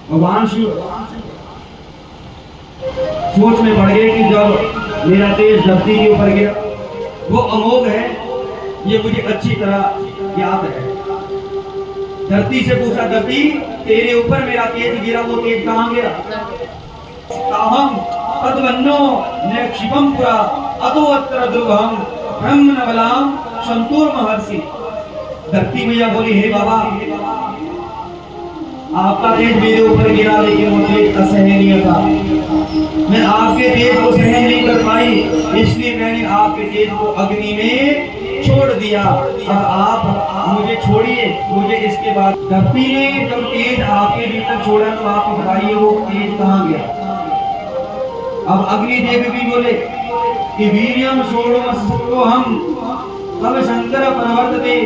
भगवान शिव सोच में पड़ गए कि जब मेरा तेज धरती के ऊपर गया, वो अमोघ है, ये मुझे अच्छी तरह याद है। धरती से पूछा, धरती तेरे ऊपर मेरा तेज गिरा, वो तेज कहाँ गया? ताहम तद्वन्नो न क्षिपम पुरा अतो अत्र ध्रुवम ब्रह्म नवलाम संतूर महर्षि। धरती मैया बोली, हे बाबा, आपका तेज मेरे ऊपर गिरा, लेकिन वो तेज असहनीय था। मैं आपके तेज को सहन नहीं कर पाई, इसलिए मैंने आपके तेज को अग्नि में छोड़ दिया। अब आप मुझे छोड़िए, मुझे इसके बाद। धरती ने जब तेज आपके भीतर छोड़ा तो आप बताइए वो तेज कहाँ गया? अब अग्नि देव भी बोले कि वीर्यम सोढ़ुमस्सो हम तब शंकर प्रवर्तते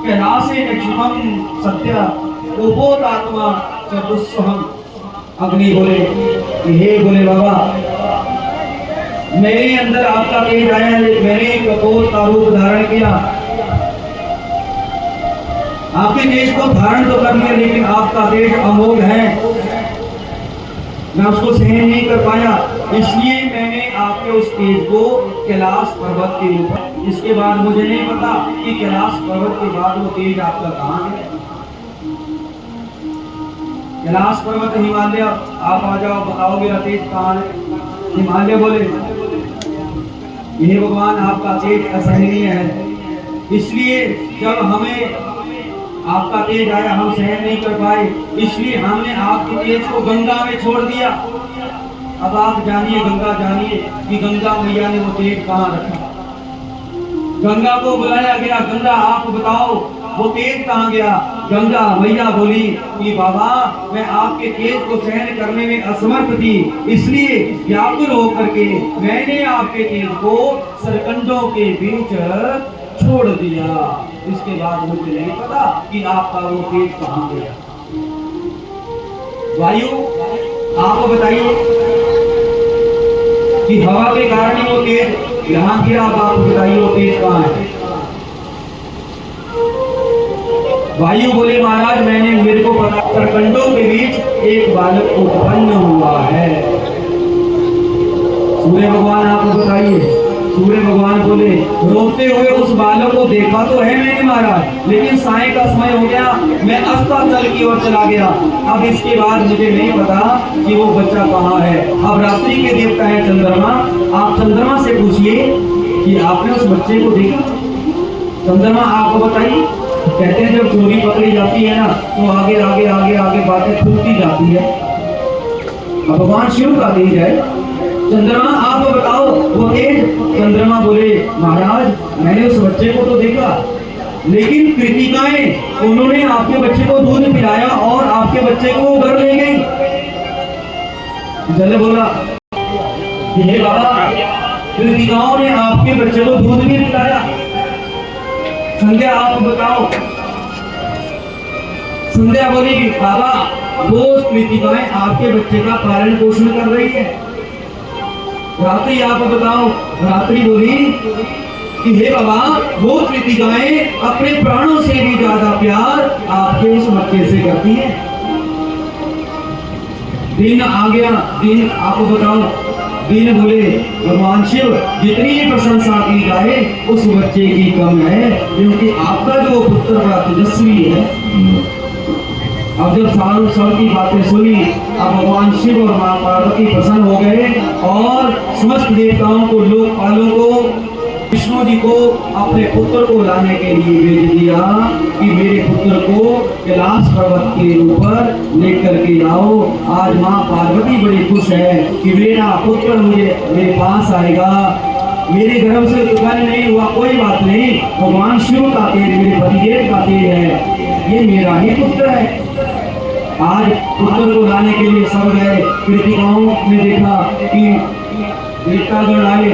कैलासे नक्षुभम सत्य उपोतात्मा सदुस्सहम। अग्नि बोले कि हे बोले बाबा, मेरे अंदर आपका तेज आया, मैंने कपोत का रूप धारण किया, आपके तेज को धारण तो कर लिया, लेकिन आपका तेज अमोघ है, मैं उसको सहन नहीं कर पाया, इसलिए मैंने आपके उस तेज को कैलाश पर्वत के ऊपर। इसके बाद मुझे नहीं पता कि कैलाश पर्वत के बाद वो तेज आपका कहाँ है। कैलाश पर्वत हिमालय, आप आ जाओ, बताओ मेरा तेज कहाँ है? हिमालय बोले, ये भगवान आपका तेज असहनीय है, इसलिए जब हमें आपका तेज आया हम सहन नहीं कर पाए, इसलिए हमने आपके तेज को गंगा में छोड़ दिया। अब आप जानिए, गंगा जानिए कि गंगा मैया ने वो तेज कहाँ रखा। गंगा को बुलाया गया, गंगा आप बताओ वो तेज कहाँ गया? गंगा मैया बोली कि बाबा, मैं आपके तेज को सहन करने में असमर्थ थी, इसलिए व्याकुल होकर के मैंने आपके तेज को सरकंडों के बीच छोड़ दिया। इसके बाद मुझे नहीं पता कि आपका वो तेज कहाँ गया। वायु, आप बताइए कि हवा के कारण ही वो तेज यहाँ गिरा, अब आप बताइए वो तेज कहाँ है? वायु बोले, महाराज मेरे को पता, सरकंडों के बीच एक बालक उत्पन्न हुआ है। सूर्य भगवान आप बताइए। सूर्य भगवान बोले, रोते हुए उस बालक को देखा तो है मैंने महाराज, लेकिन साय का समय हो गया, मैं अस्ताचल की ओर चला गया, अब इसके बाद मुझे नहीं पता कि वो बच्चा कहाँ है। अब रात्रि के देवता है चंद्रमा, आप चंद्रमा से पूछिए कि आपने उस बच्चे को देखा? चंद्रमा आपको बताइए। कहते हैं जब चोरी पकड़ी जाती है ना, तो आगे आगे आगे आगे बातें खुलती जाती है। अब भगवान शिव का तेज है। चंद्रमा आप बताओ वो तेज? चंद्रमा बोले, महाराज मैंने उस बच्चे को तो देखा, लेकिन कृतिकाएं उन्होंने आपके बच्चे को दूध पिलाया और आपके बच्चे को घर ले गई। जल बोला, हे बाबा, कृतिकाओं ने आपके बच्चे को दूध भी पिलाया। संध्या आप बताओ। संध्या बोली कि बाबा, वो कृतिकाएं आपके बच्चे का पालन पोषण कर रही है। रात्रि आप बताओ। रात्रि बोली कि हे बाबा, वो कृतिकाएं अपने प्राणों से भी ज्यादा प्यार आपके उस बच्चे से करती है। दिन आ गया, दिन आप बताओ। दिन बोले, भगवान शिव जितनी प्रशंसा की जाए उस बच्चे की कम है, क्योंकि आपका जो पुत्र बड़ा तेजस्वी है। अब जब साल साल की बातें सुनी, अब भगवान शिव और मां पार्वती प्रसन्न हो गए और समस्त देवताओं को, लोकपालों को, विष्णु जी को अपने पुत्र को लाने के लिए भेज दिया कि मेरे पुत्र को कैलाश पर्वत के ऊपर लेकर के आओ। आज मां पार्वती बड़ी खुश है कि मेरा पुत्र मेरे पास आएगा। मेरे गर्भ से उत्पन्न नहीं हुआ, कोई बात नहीं, भगवान शिव का तेज, मेरे पतिदेव का तेज है, ये मेरा ही पुत्र है। आज पुत्र को लाने के लिए सब गए। कृतिकाओं ने देखा कि देवतागण आए,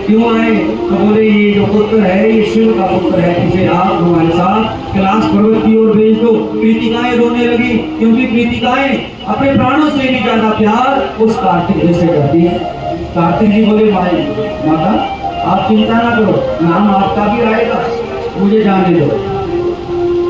क्यों आए? तो बोले, ये जो पुत्र है ये शिव का पुत्र है, इसे आप हमारे साथ कैलाश पर्वत की ओर भेज दो। कृतिकाएं रोने लगी, क्योंकि कृतिकाएं अपने प्राणों से भी ज्यादा प्यार उस कार्तिक जी से करती है। कार्तिक जी बोले, भाई माता आप चिंता ना करो, नाम आपका भी आएगा, मुझे जाने दो।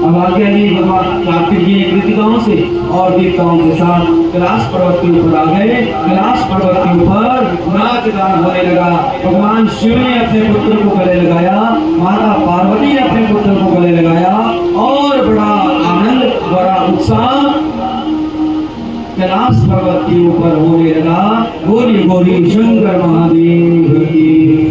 अब आज्ञा ली भगवान कार्तिक जी ने कृतिकाओं से और देवताओं के साथ कैलाश पर्वत के ऊपर आ गए। कैलाश पर्वत के ऊपर नाच गान होने लगा। भगवान शिव ने अपने पुत्र को गले लगाया, माता पार्वती ने अपने पुत्र को गले लगाया और बड़ा आनंद, बड़ा उत्साह कैलाश पर्वत के ऊपर होने लगा। बोली बोली शंकर महादेव की।